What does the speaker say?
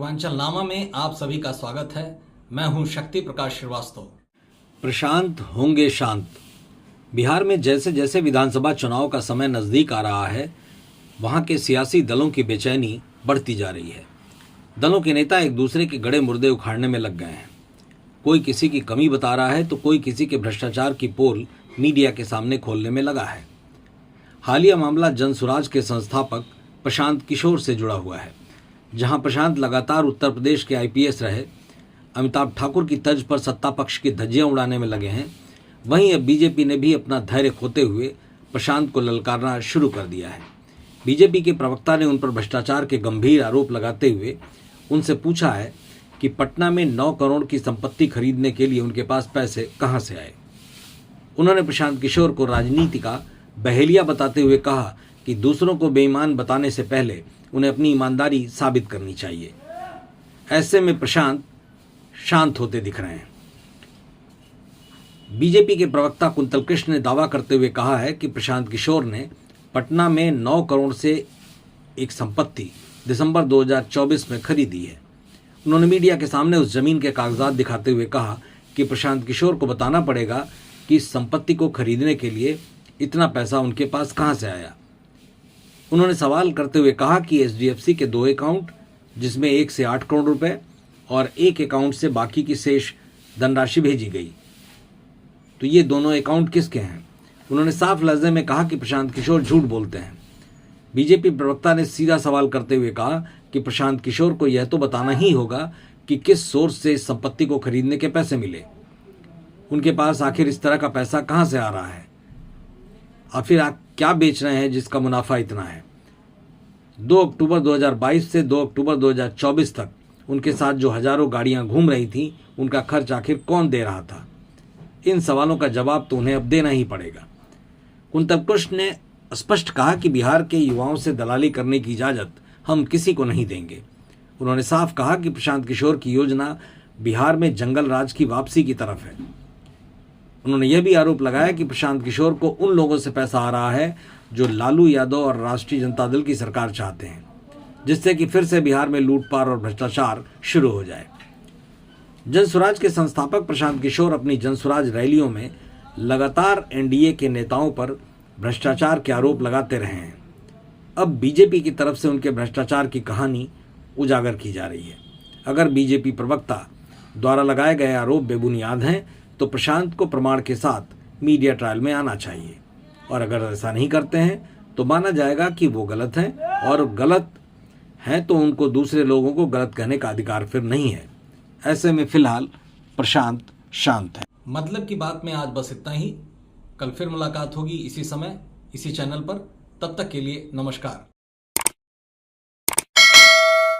पूर्वांचल नामा में आप सभी का स्वागत है। मैं हूं शक्ति प्रकाश श्रीवास्तव। प्रशांत होंगे शांत। बिहार में जैसे जैसे विधानसभा चुनाव का समय नजदीक आ रहा है, वहां के सियासी दलों की बेचैनी बढ़ती जा रही है। दलों के नेता एक दूसरे के गड़े मुर्दे उखाड़ने में लग गए हैं। कोई किसी की कमी बता रहा है तो कोई किसी के भ्रष्टाचार की पोल मीडिया के सामने खोलने में लगा है। हालिया मामला जनसुराज के संस्थापक प्रशांत किशोर से जुड़ा हुआ है। जहां प्रशांत लगातार उत्तर प्रदेश के आईपीएस रहे अमिताभ ठाकुर की तर्ज पर सत्ता पक्ष की धज्जियां उड़ाने में लगे हैं, वहीं अब बीजेपी ने भी अपना धैर्य खोते हुए प्रशांत को ललकारना शुरू कर दिया है। बीजेपी के प्रवक्ता ने उन पर भ्रष्टाचार के गंभीर आरोप लगाते हुए उनसे पूछा है कि पटना में 9 करोड़ की संपत्ति खरीदने के लिए उनके पास पैसे कहां से आए। उन्होंने प्रशांत किशोर को राजनीति का बहेलिया बताते हुए कहा कि दूसरों को बेईमान बताने से पहले उन्हें अपनी ईमानदारी साबित करनी चाहिए। ऐसे में प्रशांत शांत होते दिख रहे हैं। बीजेपी के प्रवक्ता कुंतल कृष्ण ने दावा करते हुए कहा है कि प्रशांत किशोर ने पटना में 9 करोड़ से एक संपत्ति दिसंबर 2024 में खरीदी है। उन्होंने मीडिया के सामने उस जमीन के कागजात दिखाते हुए कहा कि प्रशांत किशोर को बताना पड़ेगा कि इस संपत्ति को खरीदने के लिए इतना पैसा उनके पास कहां से आया। उन्होंने सवाल करते हुए कहा कि एचडीएफसी के 2 अकाउंट, जिसमें एक से 8 करोड़ रुपए और एक अकाउंट से बाकी की शेष धनराशि भेजी गई, तो ये दोनों अकाउंट किसके हैं। उन्होंने साफ लफ्ज़ में कहा कि प्रशांत किशोर झूठ बोलते हैं। बीजेपी प्रवक्ता ने सीधा सवाल करते हुए कहा कि प्रशांत किशोर को यह तो बताना ही होगा कि किस सोर्स से इस संपत्ति को खरीदने के पैसे मिले। उनके पास आखिर इस तरह का पैसा कहां से आ रहा है, आखिर आप क्या बेच रहे हैं जिसका मुनाफा इतना है। 2 अक्टूबर 2022 से 2 अक्टूबर 2024 तक उनके साथ जो हजारों गाड़ियां घूम रही थीं, उनका खर्च आखिर कौन दे रहा था। इन सवालों का जवाब तो उन्हें अब देना ही पड़ेगा। कुंतल कृष्ण ने स्पष्ट कहा कि बिहार के युवाओं से दलाली करने की इजाजत हम किसी को नहीं देंगे। उन्होंने साफ कहा कि प्रशांत किशोर की योजना बिहार में जंगल राज की वापसी की तरफ है। उन्होंने यह भी आरोप लगाया कि प्रशांत किशोर को उन लोगों से पैसा आ रहा है जो लालू यादव और राष्ट्रीय जनता दल की सरकार चाहते हैं, जिससे कि फिर से बिहार में लूटपाट और भ्रष्टाचार शुरू हो जाए। जनसुराज के संस्थापक प्रशांत किशोर अपनी जनसुराज रैलियों में लगातार एनडीए के नेताओं पर भ्रष्टाचार के आरोप लगाते रहे हैं। अब बीजेपी की तरफ से उनके भ्रष्टाचार की कहानी उजागर की जा रही है। अगर बीजेपी प्रवक्ता द्वारा लगाए गए आरोप बेबुनियाद हैं तो प्रशांत को प्रमाण के साथ मीडिया ट्रायल में आना चाहिए, और अगर ऐसा नहीं करते हैं तो माना जाएगा कि वो गलत हैं, और गलत हैं तो उनको दूसरे लोगों को गलत कहने का अधिकार फिर नहीं है। ऐसे में फिलहाल प्रशांत शांत है। मतलब की बात में आज बस इतना ही। कल फिर मुलाकात होगी इसी समय, इसी चैनल पर। तब तक के लिए नमस्कार।